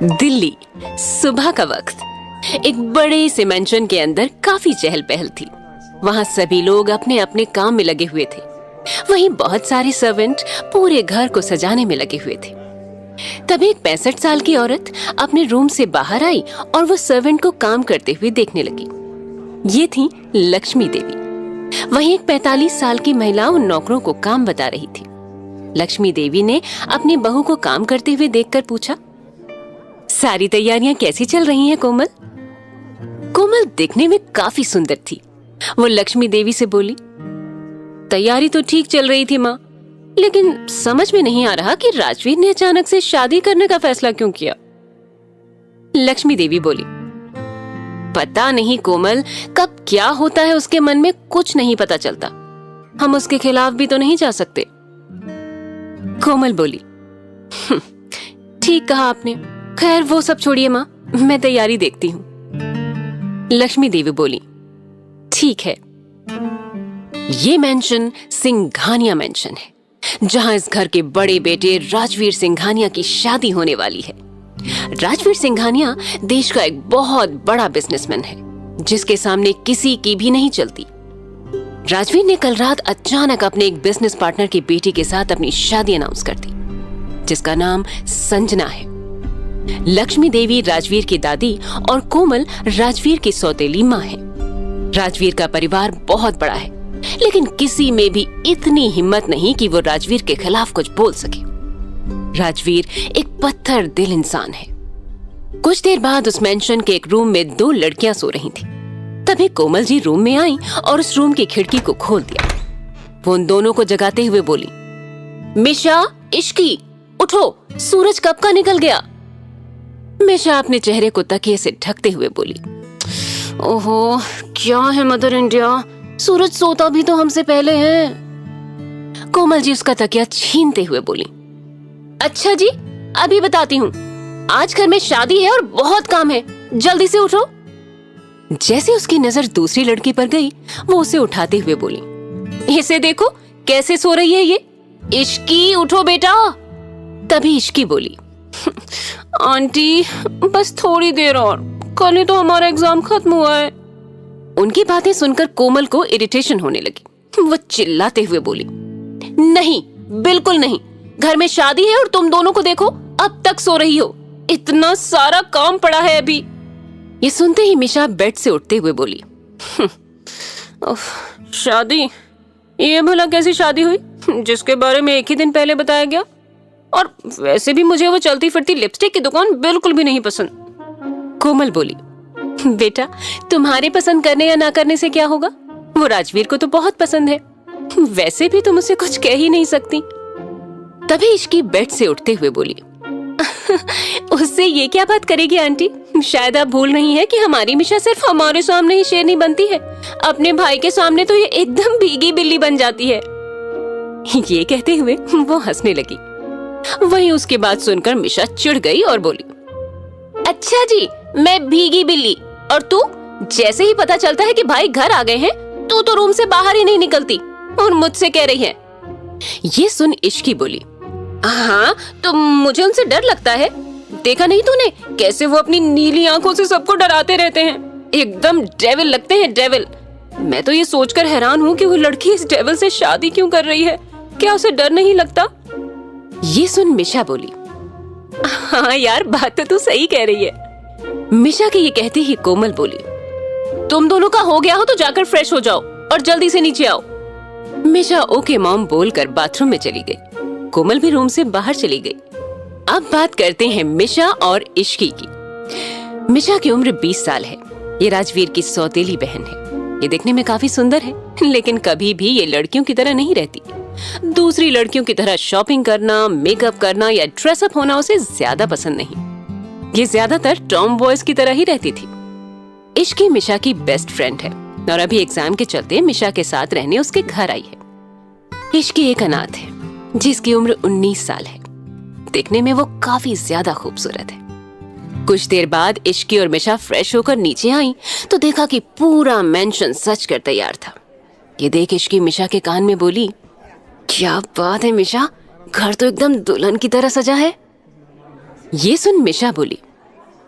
दिल्ली, सुबह का वक्त। एक बड़े से मेंशन के अंदर काफी चहल पहल थी। वहां सभी लोग अपने अपने काम में लगे हुए थे। वहीं बहुत सारे सर्वेंट पूरे घर को सजाने में लगे हुए थे। तभी एक 65 साल की औरत अपने रूम से बाहर आई और वो सर्वेंट को काम करते हुए देखने लगी। ये थी लक्ष्मी देवी। वहीं एक 45 साल की महिला उन नौकरों को काम बता रही थी। लक्ष्मी देवी ने अपनी बहू को काम करते हुए देखकर पूछा, सारी तैयारियां कैसी चल रही हैं कोमल? कोमल दिखने में काफी सुंदर थी। वो लक्ष्मी देवी से बोली, तैयारी तो ठीक चल रही थी माँ, लेकिन समझ में नहीं आ रहा कि राजवीर ने अचानक से शादी करने का फैसला क्यों किया। लक्ष्मी देवी बोली, पता नहीं कोमल, कब क्या होता है उसके मन में कुछ नहीं पता चलता। हम उसके खिलाफ भी तो नहीं जा सकते। कोमल बोली, ठीक कहा आपने, खैर वो सब छोड़िए माँ, मैं तैयारी देखती हूँ। लक्ष्मी देवी बोली, ठीक है। ये मेंशन सिंघानिया मेंशन है, जहां इस घर के बड़े बेटे राजवीर सिंघानिया की शादी होने वाली है। राजवीर सिंघानिया देश का एक बहुत बड़ा बिजनेसमैन है, जिसके सामने किसी की भी नहीं चलती। राजवीर ने कल रात अचानक अपने एक बिजनेस पार्टनर की बेटी के साथ अपनी शादी अनाउंस कर दी, जिसका नाम संजना है। लक्ष्मी देवी राजवीर की दादी और कोमल राजवीर की सौतेली माँ है। राजवीर का परिवार बहुत बड़ा है, लेकिन किसी में भी इतनी हिम्मत नहीं कि वो राजवीर के खिलाफ कुछ बोल सके। राजवीर एक पत्थर दिल इंसान है। कुछ देर बाद उस मेंशन के एक रूम में 2 लड़कियां सो रही थीं। तभी कोमल जी रूम में आई और उस रूम की खिड़की को खोल दिया। वो उन दोनों को जगाते हुए बोली, मिशा, इश्की, उठो, सूरज कब का निकल गया। मिशा अपने चेहरे को तकिए से ढकते हुए बोली, ओहो, क्या है मदर इंडिया, सूरज सोता भी तो हमसे पहले है। कोमल जी उसका तकिया छीनते हुए बोली, अच्छा जी, अभी बताती हूँ, आज घर में शादी है और बहुत काम है, जल्दी से उठो। जैसे उसकी नजर दूसरी लड़की पर गई, वो उसे उठाते हुए बोली, इसे देखो कैसे सो रही है ये। इश्की, उठो बेटा। तभी इश्की बोली, आंटी बस थोड़ी देर और, कल ही तो हमारा एग्जाम खत्म हुआ है। उनकी बातें सुनकर कोमल को इरिटेशन होने लगी। वो चिल्लाते हुए बोली, नहीं, बिल्कुल नहीं, घर में शादी है और तुम दोनों को देखो, अब तक सो रही हो, इतना सारा काम पड़ा है अभी। ये सुनते ही मिशा बेड से उठते हुए बोली, शादी? ये भला कैसी शादी हुई जिसके बारे में एक ही दिन पहले बताया गया? और वैसे भी मुझे वो चलती फिरती लिपस्टिक की दुकान बिल्कुल भी नहीं पसंद। कोमल बोली, बेटा, तुम्हारे पसंद करने या ना करने से क्या होगा, वो राजवीर को तो बहुत पसंद है, वैसे भी तुम उसे कुछ कह ही नहीं सकती। तभी इश्की बेड से उठते हुए बोली, उससे ये क्या बात करेगी आंटी, शायद आप भूल नहीं है कि हमारी मिशा सिर्फ हमारे सामने ही शेरनी बनती है, अपने भाई के सामने तो ये एकदम भीगी बिल्ली बन जाती है। ये कहते हुए वो हंसने लगी। वहीं उसकी बात सुनकर मिशा चिढ़ गई और बोली, अच्छा जी, मैं भीगी बिल्ली, और तू? जैसे ही पता चलता है कि भाई घर आ गए हैं, तू तो रूम से बाहर ही नहीं निकलती और मुझसे कह रही है। ये सुन इश्की बोली, हाँ, तो मुझे उनसे डर लगता है, देखा नहीं तूने कैसे वो अपनी नीली आंखों से सबको डराते रहते हैं, एकदम डेविल लगते हैं, डेविल। मैं तो ये सोचकर हैरान हूँ कि वो लड़की इस डेविल से शादी क्यों कर रही है, क्या उसे डर नहीं लगता? ये सुन मिशा बोली, हाँ यार, बात तो तू सही कह रही है। मिशा के ये कहते ही कोमल बोली, तुम दोनों का हो गया हो तो जाकर फ्रेश हो जाओ और जल्दी से नीचे आओ। मिशा ओके मॉम बोलकर बाथरूम में चली गई। कोमल भी रूम से बाहर चली गई। अब बात करते हैं मिशा और इश्की की। मिशा की उम्र 20 साल है। ये राजवीर की सौतेली बहन है। ये देखने में काफी सुंदर है, लेकिन कभी भी ये लड़कियों की तरह नहीं रहती। दूसरी लड़कियों की तरह शॉपिंग करना, मेकअप करना या ड्रेसअप होना उसे ज्यादा पसंद नहीं। ये ज्यादातर टॉम बॉयज की तरह ही रहती थी। इश्की मिशा की बेस्ट फ्रेंड है और अभी एग्जाम के चलते मिशा के साथ रहने उसके घर आई है। इश्की एक अनाथ है, जिसकी उम्र 19 साल है। देखने में वो काफी ज्यादा खूबसूरत है। कुछ देर बाद इश्की और मिशा फ्रेश होकर नीचे आई तो देखा कि पूरा मेंशन सज कर तैयार था। ये देख इश्की मिशा के कान में बोली, क्या बात है मिशा, घर तो एकदम दुल्हन की तरह सजा है। ये सुन मिशा बोली,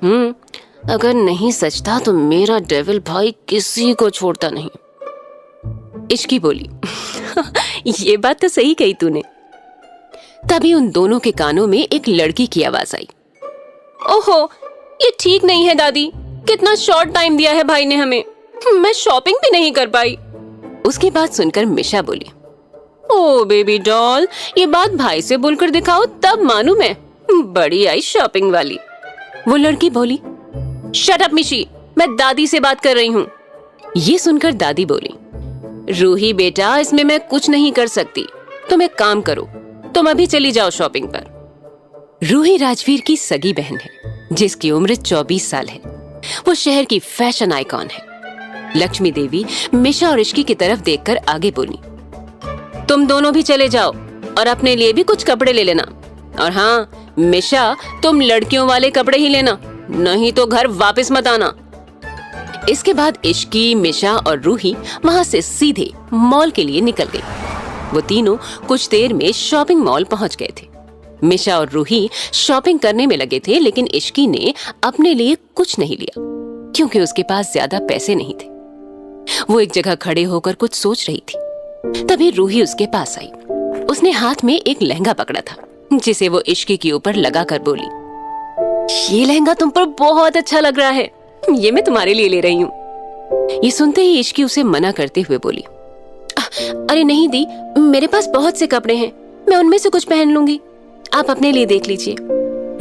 अगर नहीं सचता तो मेरा डेविल भाई किसी को छोड़ता नहीं। इश्की बोली। ये बात तो सही कही तूने। तभी उन दोनों के कानों में एक लड़की की आवाज आई। ओहो, ये ठीक नहीं है दादी, कितना शॉर्ट टाइम दिया है भाई ने हमें, मैं शॉपिंग भी नहीं कर पाई। उसकी बात सुनकर मिशा बोली, ओ बेबी डॉल, ये बात भाई से बोलकर दिखाओ तब मानूं मैं, बड़ी आई शॉपिंग वाली। वो लड़की बोली, शट अप मिशी, मैं दादी से बात कर रही हूँ। ये सुनकर दादी बोली, रूही बेटा, इसमें मैं कुछ नहीं कर सकती, तुम एक काम करो, तुम अभी चली जाओ शॉपिंग पर। रूही राजवीर की सगी बहन है जिसकी उम्र 24 साल है। वो शहर की फैशन आइकॉन है। लक्ष्मी देवी मिशा और इश्की की तरफ देखकर आगे बोली, तुम दोनों भी चले जाओ और अपने लिए भी कुछ कपड़े ले लेना, और हाँ मिशा, तुम लड़कियों वाले कपड़े ही लेना, नहीं तो घर वापस मत आना। इसके बाद इश्की, मिशा और रूही वहां से सीधे मॉल के लिए निकल गई। वो तीनों कुछ देर में शॉपिंग मॉल पहुंच गए थे। मिशा और रूही शॉपिंग करने में लगे थे, लेकिन इश्की ने अपने लिए कुछ नहीं लिया क्योंकि उसके पास ज्यादा पैसे नहीं थे। वो एक जगह खड़े होकर कुछ सोच रही थी। तभी रूही उसके पास आई। उसने हाथ में एक लहंगा पकड़ा था जिसे वो इश्की के ऊपर लगाकर बोली, ये लहंगा तुम पर बहुत अच्छा लग रहा है, ये मैं तुम्हारे लिए ले रही हूँ। ये सुनते ही इश्की उसे मना करते हुए बोली, अरे नहीं दी, मेरे पास बहुत से कपड़े हैं, मैं उनमें से कुछ पहन लूंगी, आप अपने लिए देख लीजिए।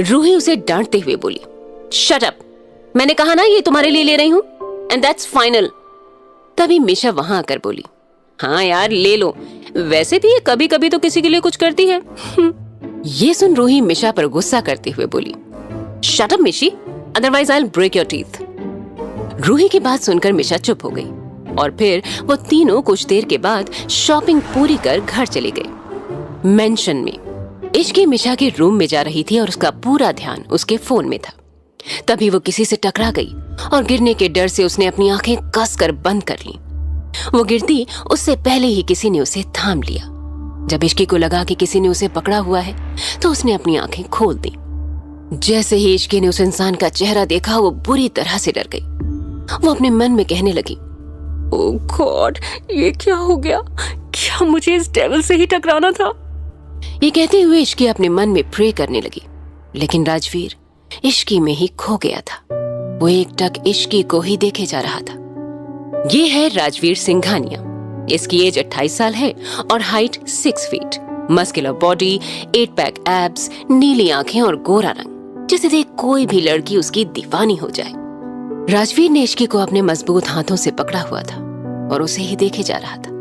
रूही उसे डांटते हुए बोली, शट अप, मैंने कहा ना ये तुम्हारे लिए ले रही हूँ, एंड दैट्स फाइनल। तभी मिशा वहां आकर बोली, हाँ यार ले लो, वैसे भी ये कभी कभी तो किसी के लिए कुछ करती है। ये सुन रूही मिशा पर गुस्सा करते हुए बोली, shut up Mishi, otherwise I will break your teeth. Ruhi की बात सुनकर मिशा चुप हो गई और फिर वो तीनों कुछ देर के बाद शॉपिंग पूरी कर घर चले गए। मेंशन में इश्की मिशा के रूम में जा रही थी और उसका पूरा ध्यान उसके फोन में था। तभी वो किसी से टकरा गई और गिरने के डर से उसने अपनी आंखें कसकर बंद कर लीं। वो गिरती उससे पहले ही किसी ने उसे थाम लिया। जब इश्की को लगा कि किसी ने उसे पकड़ा हुआ है तो उसने अपनी आंखें खोल दी। जैसे ही इश्की ने उस इंसान का चेहरा देखा, वो बुरी तरह से डर गई। वो अपने मन में कहने लगी, ओह गॉड, ये क्या हो गया, क्या मुझे इस डेविल से ही टकराना था। ये कहते हुए इश्की अपने मन में प्रे करने लगी, लेकिन राजवीर इश्की में ही खो गया था। वो एकटक इश्की को ही देखे जा रहा था। ये है राजवीर सिंघानिया। इसकी एज 28 साल है और height 6 feet, muscular body, 8 pack abs, नीली आंखें और गोरा रंग, जिसे देख कोई भी लड़की उसकी दीवानी हो जाए। राजवीर ने इश्की को अपने मजबूत हाथों से पकड़ा हुआ था और उसे ही देखे जा रहा था।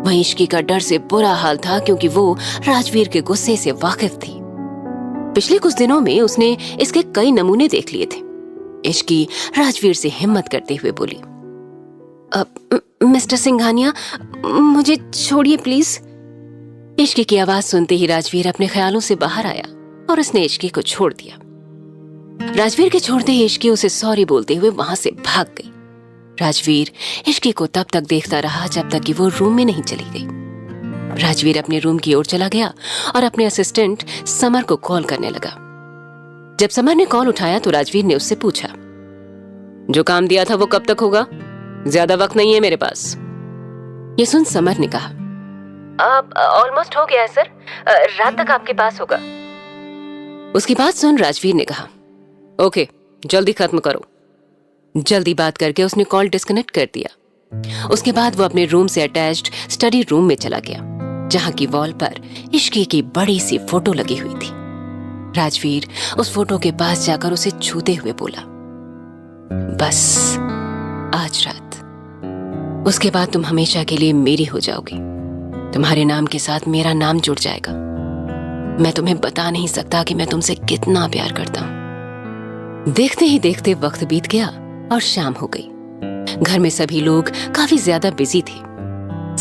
वहीं इश्की का डर से बुरा हाल था क्योंकि वो राजवीर के गुस्से से वाकिफ थी। पिछले कुछ दिनों में उसने इसके कई नमूने देख लिए थे। इश्की राजवीर से हिम्मत करते हुए बोली, मिस्टर सिंघानिया, मुझे छोड़िए प्लीज। इश्की की आवाज सुनते ही राजवीर अपने ख्यालों से बाहर आया और उसने इश्की को छोड़ दिया। राजवीर के छोड़ते ही इश्की उसे सॉरी बोलते हुए वहां से भाग गई। राजवीर इश्की को तब तक देखता रहा जब तक कि वो रूम में नहीं चली गई। राजवीर अपने रूम की ओर चला गया और अपने असिस्टेंट समर को कॉल करने लगा। जब समर ने कॉल उठाया तो राजवीर ने उससे पूछा, जो काम दिया था वो कब तक होगा, ज्यादा वक्त नहीं है मेरे पास। ये सुन समर ने कहा, अब ऑलमोस्ट हो गया है सर, रात तक आपके पास होगा। उसकी बात सुन राजवीर ने कहा, ओके, जल्दी खत्म करो। जल्दी बात करके उसने कॉल डिस्कनेक्ट कर दिया। उसके बाद वो अपने रूम से अटैच्ड स्टडी रूम में चला गया, जहां की वॉल पर इश्की की बड़ी सी फोटो लगी हुई थी। राजवीर उस फोटो के पास जाकर उसे छूते हुए बोला, बस आज रात, उसके बाद तुम हमेशा के लिए मेरी हो जाओगी। तुम्हारे नाम के साथ मेरा नाम जुड़ जाएगा। मैं तुम्हें बता नहीं सकता कि मैं तुमसे कितना प्यार करता हूं। देखते ही देखते वक्त बीत गया और शाम हो गई। घर में सभी लोग काफी ज्यादा बिजी थे।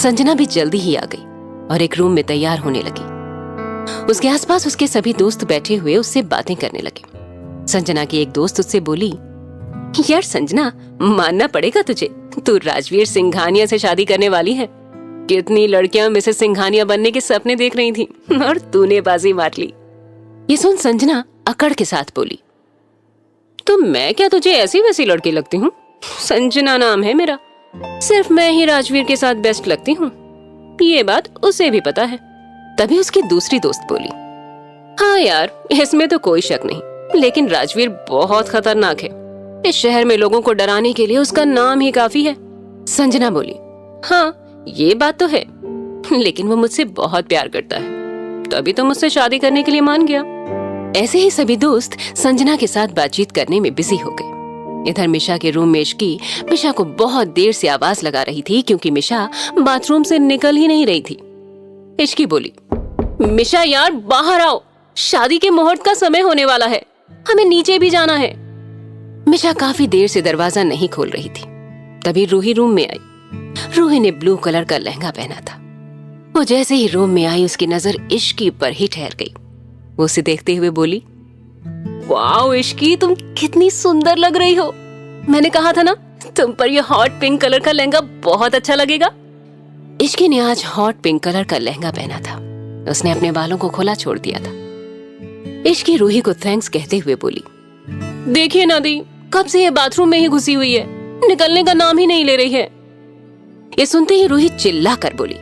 संजना भी जल्दी ही आ गई और एक रूम में तैयार होने लगी। उसके आसपास उसके सभी दोस्त बैठे हुए उससे बातें करने लगे। संजना की एक दोस्त उससे बोली, यार संजना, मानना पड़ेगा तुझे, तू राजवीर सिंघानिया से शादी करने वाली है। कितनी लड़कियां मिसेस सिंघानिया बनने के सपने देख रही थी और तूने बाजी मार ली। ये सुन संजना अकड़ के साथ बोली, तो मैं क्या तुझे ऐसी वैसी लड़की लगती हूँ? संजना नाम है मेरा। सिर्फ मैं ही राजवीर के साथ बेस्ट लगती हूँ, ये बात उसे भी पता है। तभी उसकी दूसरी दोस्त बोली, हाँ यार, इसमें तो कोई शक नहीं, लेकिन राजवीर बहुत खतरनाक है। इस शहर में लोगों को डराने के लिए उसका नाम ही काफी है। संजना बोली, हाँ ये बात तो है, लेकिन वो मुझसे बहुत प्यार करता है, तभी तो मुझसे शादी करने के लिए मान गया। ऐसे ही सभी दोस्त संजना के साथ बातचीत करने में बिजी हो गए। इधर मिशा के रूम में इश्की मिशा को बहुत देर से आवाज लगा रही थी, क्योंकि मिशा बाथरूम से निकल ही नहीं रही थी। इश्की बोली, मिशा यार बाहर आओ, शादी के मुहूर्त का समय होने वाला है, हमें नीचे भी जाना है। मिशा काफी देर से दरवाजा नहीं खोल रही थी। तभी रूही रूम में आई। रूही ने ब्लू कलर का लहंगा पहना था। वो जैसे ही रूम में आई, उसकी नजर इश्की पर ही ठहर गई। वो उसे देखते हुए बोली, वाओ इश्की, तुम कितनी सुंदर लग रही हो। मैंने कहा था ना, तुम पर ये हॉट पिंक कलर का लहंगा बहुत अच्छा लगेगा। इश्की ने आज हॉट पिंक कलर का लहंगा पहना था। उसने अपने बालों को खुला छोड़ दिया था। इश्की रूही को थैंक्स कहते हुए बोली, देखिए नादी, कब से ये बाथरूम में ही घुसी हुई है, निकलने का नाम ही नहीं ले रही है। ये सुनते ही रूही चिल्ला कर बोली,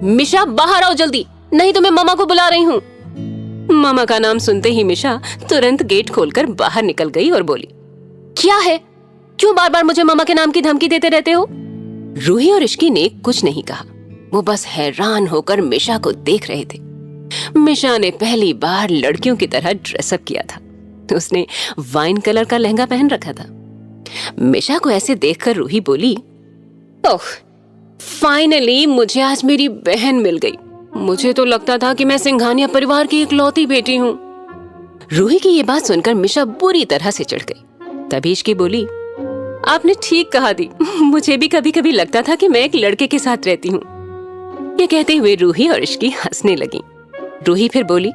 मिशा बाहर आओ जल्दी, नहीं तो मैं मामा को बुला रही हूँ। मामा का नाम सुनते ही मिशा तुरंत गेट खोलकर बाहर निकल गई और बोली, क्या है, क्यों बार बार मुझे मामा के नाम की धमकी देते रहते हो? रूही और इश्की ने कुछ नहीं कहा। वो बस हैरान होकर मिशा को देख रहे थे। मिशा ने पहली बार लड़कियों की तरह ड्रेसअप किया था। उसने वाइन कलर का लहंगा पहन रखा था। मिशा को ऐसे देखकर रूही बोली, ओह, फाइनली मुझे आज मेरी बहन मिल गई। मुझे तो लगता था कि मैं सिंघानिया परिवार की इकलौती बेटी हूँ। रूही की ये बात सुनकर मिशा बुरी तरह से चिढ़ गई। तभी इश्की बोली, आपने ठीक कहा दी, मुझे भी कभी कभी लगता था कि मैं एक लड़के के साथ रहती हूँ। ये कहते हुए रूही और इश्की हंसने लगी। रूही फिर बोली,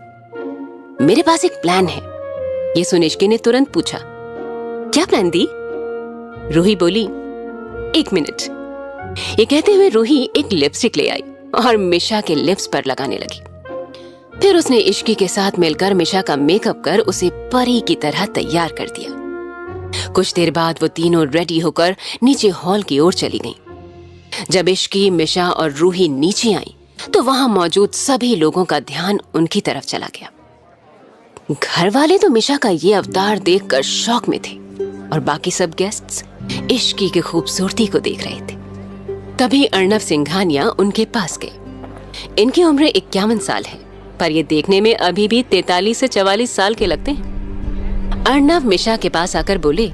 मेरे पास एक प्लान है। ये सुन इश्की ने तुरंत पूछा, क्या प्लान दी? रूही बोली, एक मिनट। ये कहते हुए रूही एक लिपस्टिक ले आई और मिशा के लिप्स पर लगाने लगी। फिर उसने इश्की के साथ मिलकर मिशा का मेकअप कर उसे परी की तरह तैयार कर दिया। कुछ देर बाद वो तीनों रेडी होकर नीचे हॉल की ओर चली गईं। जब इश्की, मिशा और रूही नीचे आई तो वहां मौजूद सभी लोगों का ध्यान उनकी तरफ चला गया। घर वाले तो मिशा का ये अवतार देखकर शॉक में थे और बाकी सब गेस्ट्स इश्की की खूबसूरती को देख रहे थे। तभी अर्नव सिंघानिया उनके पास गए। इनकी उम्र 51 साल है, पर ये देखने में अभी भी 43 से 44 साल के लगते हैं। अर्नव मिशा के पास आकर बोले,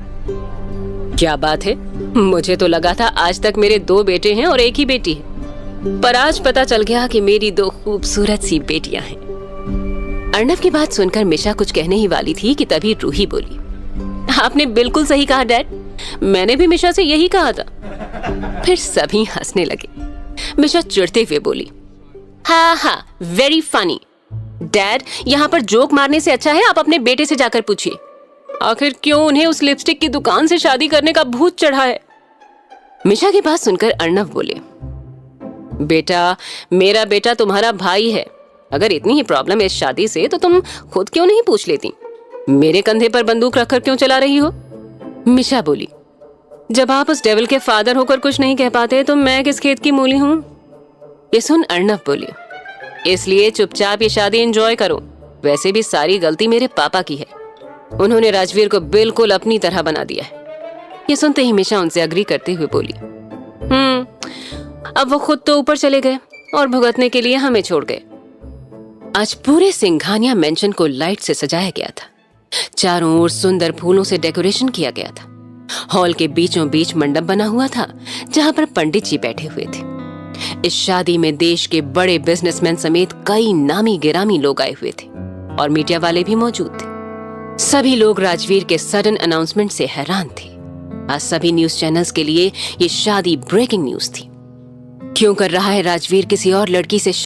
क्या बात है, मुझे तो लगा था आज तक मेरे 2 बेटे हैं और एक ही बेटी है, पर आज पता चल गया कि मेरी 2 खूबसूरत सी बेटियां हैं। अर्नव की बात सुनकर मिशा कुछ कहने ही वाली थी कि तभी रूही बोली, आपने बिल्कुल सही कहा डैड, मैंने भी मिशा से यही कहा था। फिर सभी हंसने लगे। मिशा चिढ़ते हुए बोली, हाँ हाँ, वेरी फनी। डैड, यहाँ पर जोक मारने से अच्छा है आप अपने बेटे से जाकर पूछिए, आखिर क्यों उन्हें उस लिपस्टिक की दुकान से शादी करने का भूत चढ़ा है। मिशा की बात सुनकर अर्नव बोले, बेटा, मेरा बेटा तुम्हारा भाई है, अगर इतनी ही प्रॉब्लम है इस शादी से तो तुम खुद क्यों नहीं पूछ लेती? मेरे कंधे पर बंदूक रखकर क्यों चला रही हो? मिशा बोली, जब आप उस डेविल के फादर होकर कुछ नहीं कह पाते तो मैं किस खेत की मूली हूँ? ये सुन अर्नव बोली, इसलिए चुपचाप ये शादी एंजॉय करो, वैसे भी सारी गलती मेरे पापा की है, उन्होंने राजवीर को बिल्कुल अपनी तरह बना दिया है। ये सुनते ही मिशा उनसे अग्री करते हुए बोली, अब वो खुद तो ऊपर चले गए और भुगतने के लिए हमें छोड़ गए। आज पूरे सिंघानिया मेंशन को लाइट से सजाया गया था। चारों ओर सुंदर फूलों से डेकोरेशन किया गया था। हॉल के बीचों बीच मंडप बना हुआ था जहां पर पंडित जी बैठे हुए थे। इस शादी में देश के बड़े बिजनेसमैन समेत कई नामी गिरामी लोग आए हुए थे और मीडिया वाले भी मौजूद थे। सभी लोग राजवीर के सडन अनाउंसमेंट से हैरान थे। आज सभी न्यूज चैनल्स के लिए ये शादी ब्रेकिंग न्यूज थी। क्यों कर रहा है राजवीर किसी और लड़की से